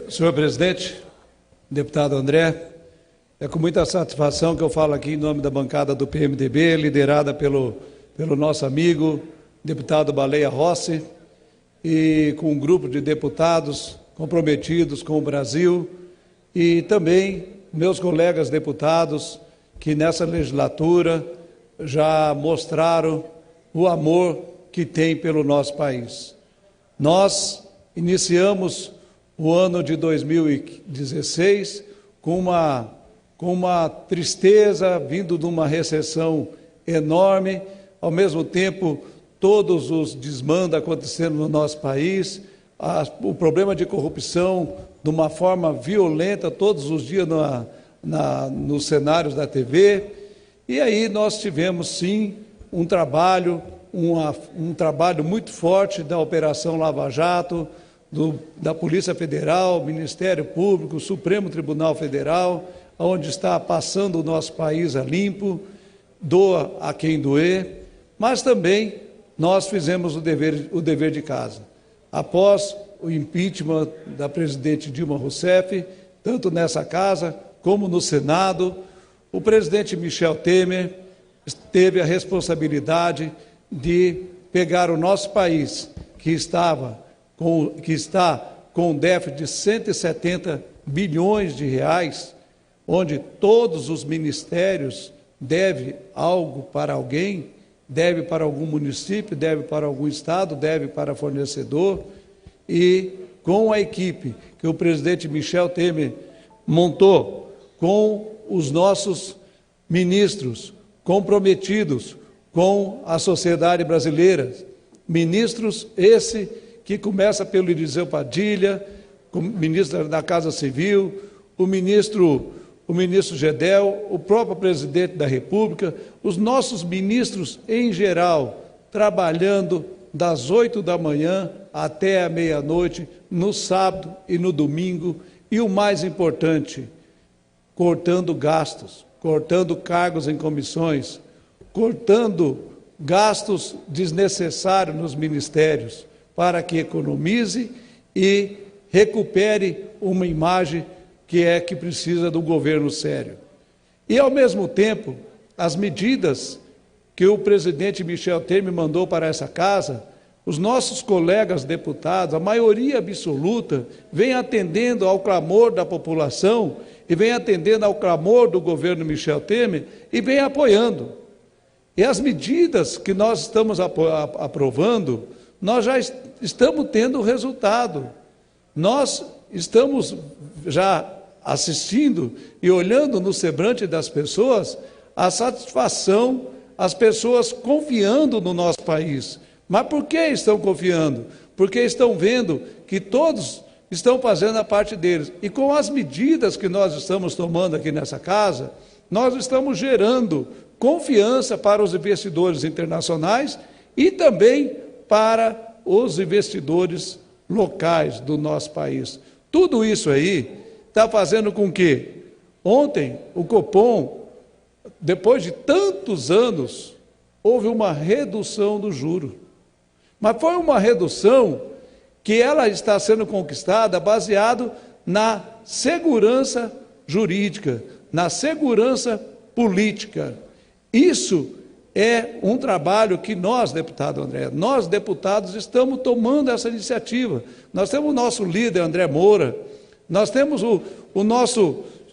Senhor presidente, deputado André, é com muita satisfação que eu falo aqui em nome da bancada do PMDB, liderada pelo nosso amigo, deputado Baleia Rossi, e com um grupo de deputados comprometidos com o Brasil, e também meus colegas deputados que nessa legislatura já mostraram o amor que tem pelo nosso país. Nós iniciamos o ano de 2016 com uma tristeza, vindo de uma recessão enorme, ao mesmo tempo todos os desmandos acontecendo no nosso país, o problema de corrupção de uma forma violenta todos os dias nos cenários da TV, e aí nós tivemos sim um trabalho muito forte da Operação Lava Jato, da Polícia Federal, Ministério Público, Supremo Tribunal Federal, onde está passando o nosso país a limpo, doa a quem doer, mas também nós fizemos o dever de casa. Após o impeachment da presidente Dilma Rousseff, tanto nessa casa como no Senado, o presidente Michel Temer teve a responsabilidade de pegar o nosso país, que está com um déficit de 170 bilhões de reais, onde todos os ministérios devem algo para alguém, deve para algum município, deve para algum estado, deve para fornecedor, e com a equipe que o presidente Michel Temer montou, com os nossos ministros comprometidos com a sociedade brasileira, ministros esse que começa pelo Eliseu Padilha, ministro da Casa Civil, o ministro Gedel, o próprio presidente da República, os nossos ministros em geral, trabalhando das 8 da manhã até a meia-noite, no sábado e no domingo, e o mais importante, cortando gastos, cortando cargos em comissões, cortando gastos desnecessários nos ministérios, para que economize e recupere uma imagem que precisa do governo sério. E, ao mesmo tempo, as medidas que o presidente Michel Temer mandou para essa casa, os nossos colegas deputados, a maioria absoluta, vem atendendo ao clamor da população e vem atendendo ao clamor do governo Michel Temer e vem apoiando. E as medidas que nós estamos aprovando, nós já estamos tendo resultado. Nós estamos já assistindo e olhando no semblante das pessoas a satisfação, as pessoas confiando no nosso país. Mas por que estão confiando? Porque estão vendo que todos estão fazendo a parte deles. E com as medidas que nós estamos tomando aqui nessa casa, nós estamos gerando confiança para os investidores internacionais e também para os investidores locais do nosso país. Tudo isso aí está fazendo com que ontem o Copom, depois de tantos anos, houve uma redução do juro. Mas foi uma redução que ela está sendo conquistada baseado na segurança jurídica, na segurança política. Isso é um trabalho que nós, deputado André, nós, deputados, estamos tomando essa iniciativa. Nós temos o nosso líder, André Moura, nós temos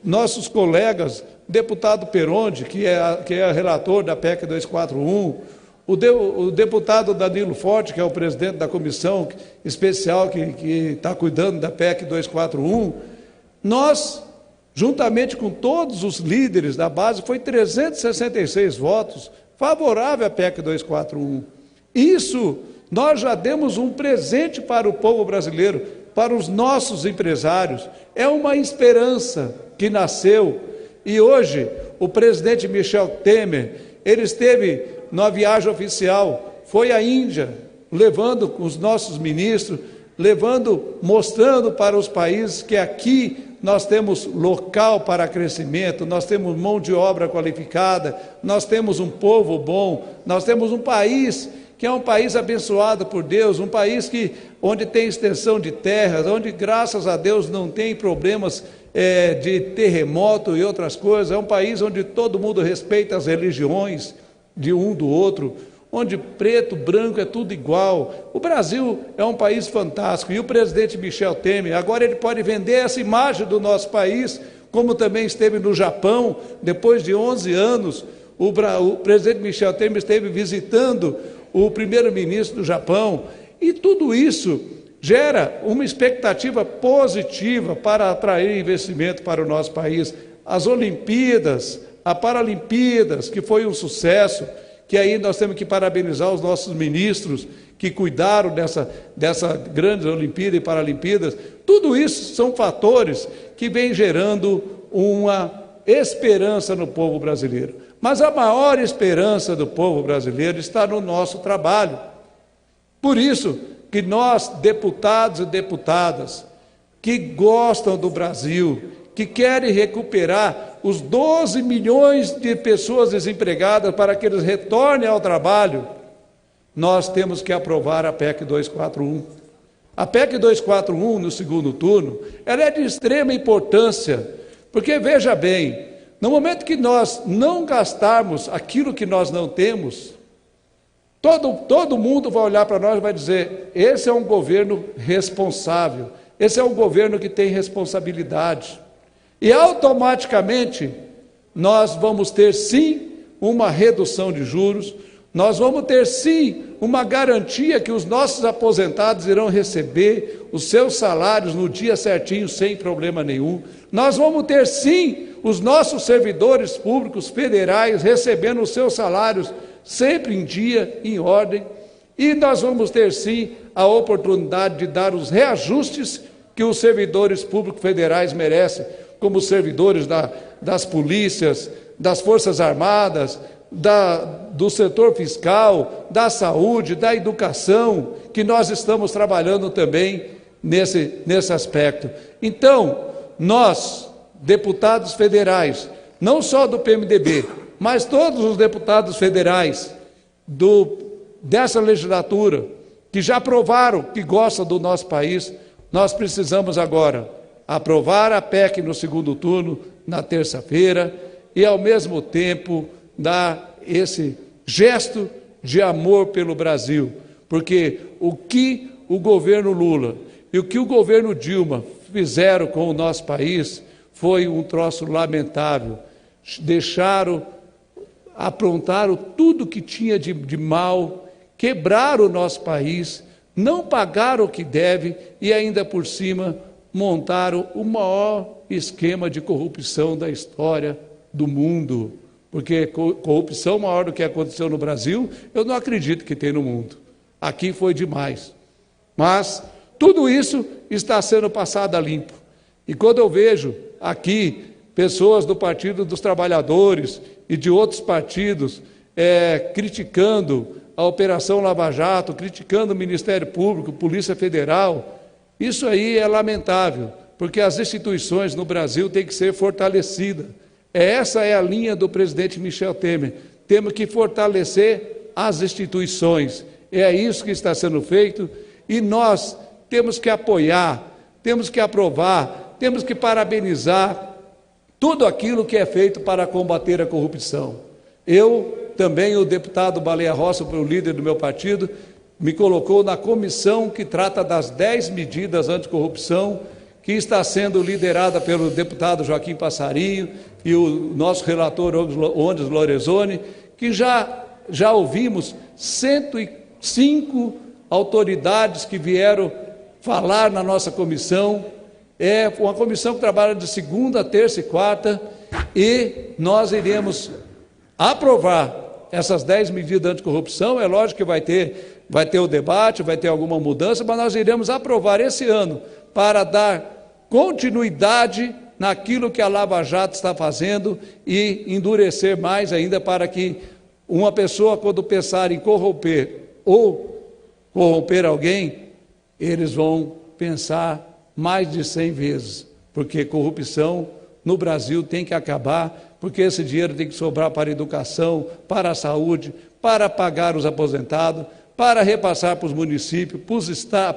nossos colegas, deputado Peronde, que é relator da PEC 241, o deputado Danilo Forte, que é o presidente da comissão especial que está cuidando da PEC 241, nós, juntamente com todos os líderes da base, foi 366 votos favorável à PEC 241. Isso, nós já demos um presente para o povo brasileiro, para os nossos empresários. É uma esperança que nasceu. E hoje, o presidente Michel Temer, ele esteve na viagem oficial, foi à Índia, levando os nossos ministros, mostrando para os países que aqui nós temos local para crescimento, nós temos mão de obra qualificada, nós temos um povo bom, nós temos um país que é um país abençoado por Deus, um país onde tem extensão de terras, onde graças a Deus não tem problemas de terremoto e outras coisas, é um país onde todo mundo respeita as religiões de um do outro, onde preto, branco é tudo igual. O Brasil é um país fantástico, e o presidente Michel Temer, agora ele pode vender essa imagem do nosso país, como também esteve no Japão, depois de 11 anos, o presidente Michel Temer esteve visitando o primeiro-ministro do Japão, e tudo isso gera uma expectativa positiva para atrair investimento para o nosso país. As Olimpíadas, a Paralimpíadas, que foi um sucesso, que aí nós temos que parabenizar os nossos ministros que cuidaram dessa grande Olimpíada e Paralimpíadas. Tudo isso são fatores que vêm gerando uma esperança no povo brasileiro. Mas a maior esperança do povo brasileiro está no nosso trabalho. Por isso que nós, deputados e deputadas, que gostam do Brasil, que querem recuperar os 12 milhões de pessoas desempregadas para que eles retornem ao trabalho, nós temos que aprovar a PEC 241. A PEC 241, no segundo turno, ela é de extrema importância, porque, veja bem, no momento que nós não gastarmos aquilo que nós não temos, todo mundo vai olhar para nós e vai dizer: esse é um governo responsável, esse é um governo que tem responsabilidade. E automaticamente nós vamos ter sim uma redução de juros, nós vamos ter sim uma garantia que os nossos aposentados irão receber os seus salários no dia certinho, sem problema nenhum. Nós vamos ter sim os nossos servidores públicos federais recebendo os seus salários sempre em dia, em ordem. E nós vamos ter sim a oportunidade de dar os reajustes que os servidores públicos federais merecem, como os servidores das polícias, das Forças Armadas, do setor fiscal, da saúde, da educação, que nós estamos trabalhando também nesse aspecto. Então, nós, deputados federais, não só do PMDB, mas todos os deputados federais dessa legislatura, que já provaram que gostam do nosso país, nós precisamos agora aprovar a PEC no segundo turno, na terça-feira, e ao mesmo tempo dar esse gesto de amor pelo Brasil, porque o que o governo Lula e o que o governo Dilma fizeram com o nosso país foi um troço lamentável. Aprontaram tudo que tinha de mal, quebraram o nosso país, não pagaram o que deve e ainda por cima montaram o maior esquema de corrupção da história do mundo, porque corrupção maior do que aconteceu no Brasil, eu não acredito que tem no mundo. Aqui foi demais. Mas tudo isso está sendo passado a limpo. E quando eu vejo aqui pessoas do Partido dos Trabalhadores e de outros partidos criticando a Operação Lava Jato, criticando o Ministério Público, Polícia Federal, isso aí é lamentável, porque as instituições no Brasil têm que ser fortalecidas. Essa é a linha do presidente Michel Temer. Temos que fortalecer as instituições. É isso que está sendo feito e nós temos que apoiar, temos que aprovar, temos que parabenizar tudo aquilo que é feito para combater a corrupção. Eu também, o deputado Baleia Rossi, o líder do meu partido, me colocou na comissão que trata das 10 medidas anticorrupção, que está sendo liderada pelo deputado Joaquim Passarinho e o nosso relator Ondes Lorenzoni, que já ouvimos 105 autoridades que vieram falar na nossa comissão. É uma comissão que trabalha de segunda, terça e quarta, e nós iremos aprovar essas 10 medidas anticorrupção. É lógico que vai ter o debate, vai ter alguma mudança, mas nós iremos aprovar esse ano para dar continuidade naquilo que a Lava Jato está fazendo e endurecer mais ainda para que uma pessoa, quando pensar em corromper ou corromper alguém, eles vão pensar mais de 100 vezes, porque corrupção no Brasil tem que acabar, porque esse dinheiro tem que sobrar para a educação, para a saúde, para pagar os aposentados, para repassar para os municípios,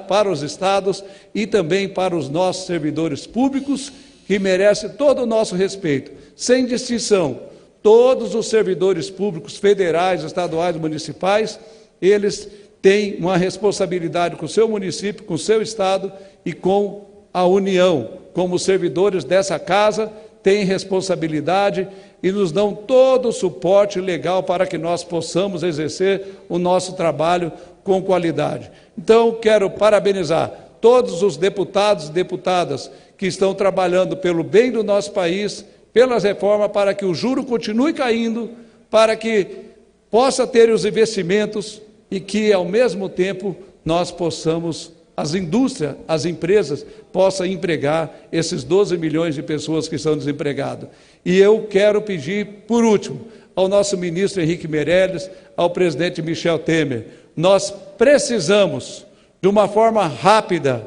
para os estados e também para os nossos servidores públicos, que merecem todo o nosso respeito, sem distinção. Todos os servidores públicos federais, estaduais, municipais, eles têm uma responsabilidade com o seu município, com o seu estado e com a União. Como servidores dessa casa, têm responsabilidade e nos dão todo o suporte legal para que nós possamos exercer o nosso trabalho com qualidade. Então, quero parabenizar todos os deputados e deputadas que estão trabalhando pelo bem do nosso país, pelas reformas, para que o juro continue caindo, para que possa ter os investimentos e que, ao mesmo tempo, nós possamos, as indústrias, as empresas, possam empregar esses 12 milhões de pessoas que estão desempregadas. E eu quero pedir, por último, ao nosso ministro Henrique Meirelles, ao presidente Michel Temer, nós precisamos, de uma forma rápida,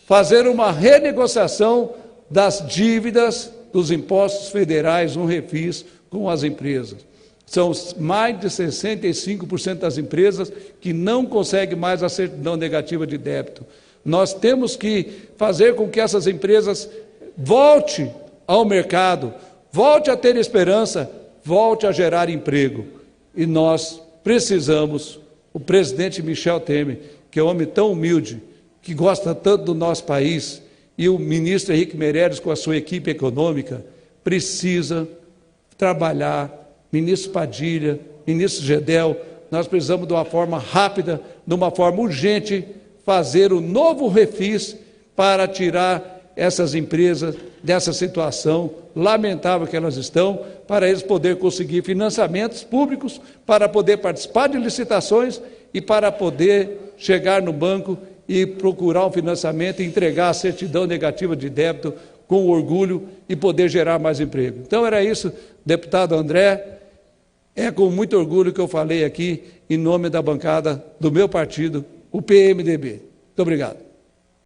fazer uma renegociação das dívidas dos impostos federais, um refis com as empresas. São mais de 65% das empresas que não conseguem mais a certidão negativa de débito. Nós temos que fazer com que essas empresas voltem ao mercado, volte a ter esperança, volte a gerar emprego. E nós precisamos, o presidente Michel Temer, que é um homem tão humilde, que gosta tanto do nosso país, e o ministro Henrique Meirelles, com a sua equipe econômica, precisa trabalhar, ministro Padilha, ministro Gedel, nós precisamos de uma forma rápida, de uma forma urgente, fazer o novo refis para tirar essas empresas dessa situação lamentável que elas estão, para eles poderem conseguir financiamentos públicos, para poder participar de licitações e para poder chegar no banco e procurar um financiamento e entregar a certidão negativa de débito com orgulho e poder gerar mais emprego. Então era isso, deputado André, é com muito orgulho que eu falei aqui em nome da bancada do meu partido, o PMDB. Muito obrigado.